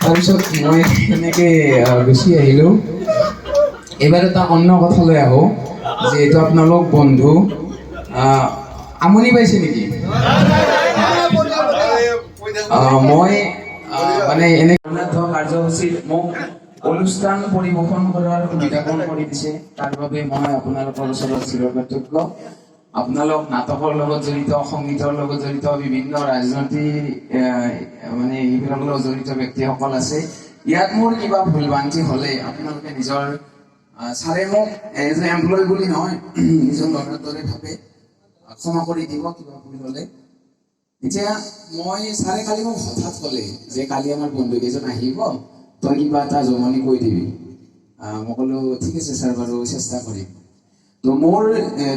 তাৰপিছত মই এনেকে গুচি আহিলোঁ। এইবাৰ এটা অন্য কথালৈ আহোঁ, যিহেতু আপোনালোক বন্ধু, আমনি পাইছে নেকি? মই মানে এনে কাৰ্যসূচীত মোক অনুষ্ঠান পৰিৱেশন কৰাৰ সুবিধা কৰি দিছে, তাৰ বাবে মই আপোনালোকৰ ওচৰত চিৰকৃতজ্ঞ। আপোনালোক নাটকৰ লগত জড়িত, সংগীতৰ লগত জড়িত, বিভিন্ন ৰাজনৈতিক মানে এইবিলাকৰ লগত জড়িত ব্যক্তিসকল আছে। ইয়াত মোৰ কিবা ভুল ভ্ৰান্তি হ'লে আপোনালোকে নিজৰ ছাৰে মোক এজ এ এমপ্লয় বুলি নহয়, নিজৰ ল'ৰাৰ দৰে ভাবে ক্ষমা কৰি দিব কিবা ভুল হ'লে। এতিয়া মই ছাৰে কালি মোক হঠাৎ ক'লে যে কালি আমাৰ বন্ধু কেইজন আহিব, তই কিবা এটা জমনি কৈ দিবি। মই ক'লো ঠিক আছে ছাৰ, বাৰু চেষ্টা কৰিম। তো মোৰ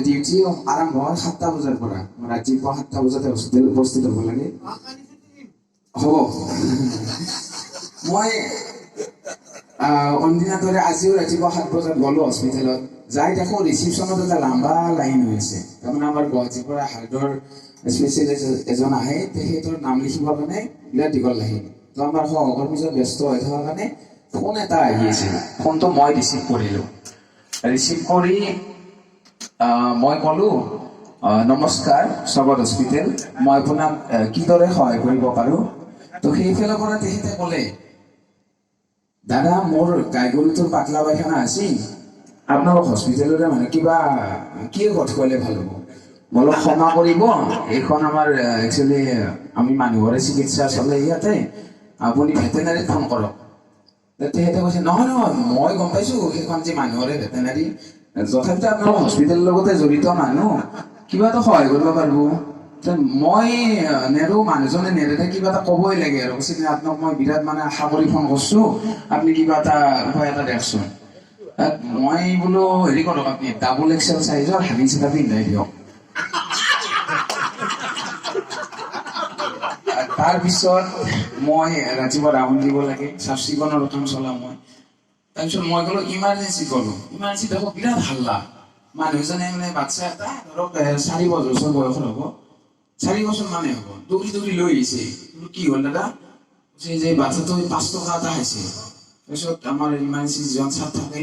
ডিউটি আৰম্ভ হয় 7টা বজাৰ পৰা। ৰাতিপুৱা 7টা বজাতে হস্পিটেল উপস্থিত হ'ব লাগে। হ'ব মই অন্যদিনাৰ দৰে আজিও ৰাতিপুৱা 7 বজাত গ'লো হস্পিটেলত। যাই দেখো ৰিচিপশ্যনত এটা লম্বা লাইন হৈ আছে। তাৰমানে আমাৰ গুৱাহাটীৰ পৰা হাৰ্টৰ স্পেচিয়েলিষ্ট এজন আহে, তেখেতৰ নাম লিখিবৰ কাৰণে বিৰাট দীঘল লাইন। তো আমাৰ সহকৰ্মীজন ব্যস্ত হৈ থকাৰ কাৰণে ফোন এটা আহি আছিল। ফোনটো মই ৰিচিভ কৰিলোঁ। ৰিচিভ কৰি মই ক'লোঁ, নমস্কাৰ স্বাগত হস্পিটেল, মই আপোনাক কিদৰে সহায় কৰিব পাৰোঁ? তো সেইফালৰ পৰা তেখেতে ক'লে, দাদা মোৰ গাই গৰুটোৰ পাতলা পায়খানা আছিল, আপোনালোক হস্পিটেলৰে মানে কিবা কি কথা ক'লে ভাল হ'ব? অলপ ক্ষমা কৰিব, এইখন আমাৰ একচুৱেলি আমি মানুহৰে চিকিৎসা চলে ইয়াতে, আপুনি ভেটেনাৰীত ফোন কৰক। তেখেতে কৈছে নহয় নহয়, মই গম পাইছোঁ সেইখন যে মানুহৰে ভেটেনাৰী, তথাপিতো আপোনালোক হস্পিটেলৰ লগতে জড়িত মানুহ, কিবা এটা সহায় কৰিব পাৰিব। মই নেৰো, মানুহজনে নেৰে, কিবা এটা ক'বই লাগে আৰু। কৈছে আপোনাক মই বিৰাট মানে আশা কৰি ফোন কৰিছোঁ, আপুনি কিবা এটা উপায় এটা দেচোন। মই বোলো হেৰি কৰক, আপুনি ডাবল এক্সেল চাইজৰ হাগিছ এটা পিন্ধাই দিয়ক। তাৰপিছত মই ৰাতিপুৱা ৰাউণ্ড দিব লাগে, চাফ চিকুণৰ কাম চলাওঁ মই। তাৰপিছত মই গ'লো ইমাৰ্জেঞ্চি গ'লো। ইমাৰ্জেঞ্চিত দেখো বিৰাট হাল্লা। মানুহজনে মানে বাচ্ছা এটা ধৰক 4 বছৰ বয়সৰ হ'ব, 4 বছৰ মানে হ'ব, দৌৰি দৌৰি লৈ আহিছে। কি হ'ল দাদা? যে বাচ্ছাটো 5 টকা এটা খাইছে। তাৰপিছত আমাৰ ইমাৰ্জেঞ্চি যিজন ছাৰ থাকে,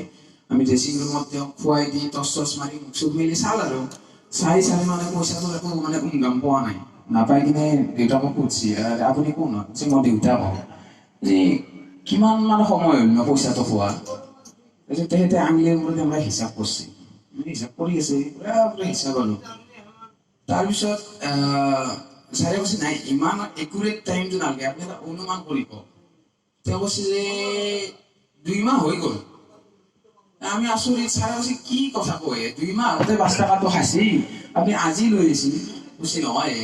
আমি ড্ৰেছিং ৰুমত তেওঁক খুৱাই দি টচ টচ মাৰি মুখ চুখ মেলি চাল আৰু চাই মানে পইচাটো একো মানে উমগাম পোৱা নাই। নাপাই কিনে দেউতাকক সুধছি, আপুনি কোন হয়? যে মই দেউতা হওঁ। যে কিমান মান সময় হ'ল মই পইচাটো খোৱা? তাৰপিছত তেখেতে আঙুলিৰ মূৰত আমাৰ হিচাপ কৰিছে, হিচাপ কৰি আছে, পুৰা হিচাপ আৰু। তাৰপিছত ছাৰে কৈছে নাই, ইমান একুৰেট টাইমটো নালাগে, আপুনি এটা অনুমান কৰিব। তেওঁ কৈছে যে 2 মাহ হৈ গ'ল। আমি আচৰিত। ছাৰে কৈছে কি কথা কয়, 2 মাহ আগতে 5 টকাটো খাইছি, আপুনি আজি লৈ আহিছিল? কৈছে নহয়,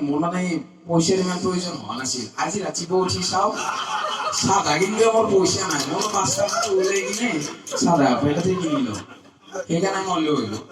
মোৰ মানে পইচাৰ ইমান প্ৰয়োজন হোৱা নাছিল। আজি ৰাতিপুৱা উঠি চাওঁ চাদা কিনিলে মোৰ পইচা নাই, মোৰ 5 টকাটো ওলাই কিনে চাদা পেকেটে কিনিলোঁ, সেইকাৰণে মই লৈ আহিলোঁ।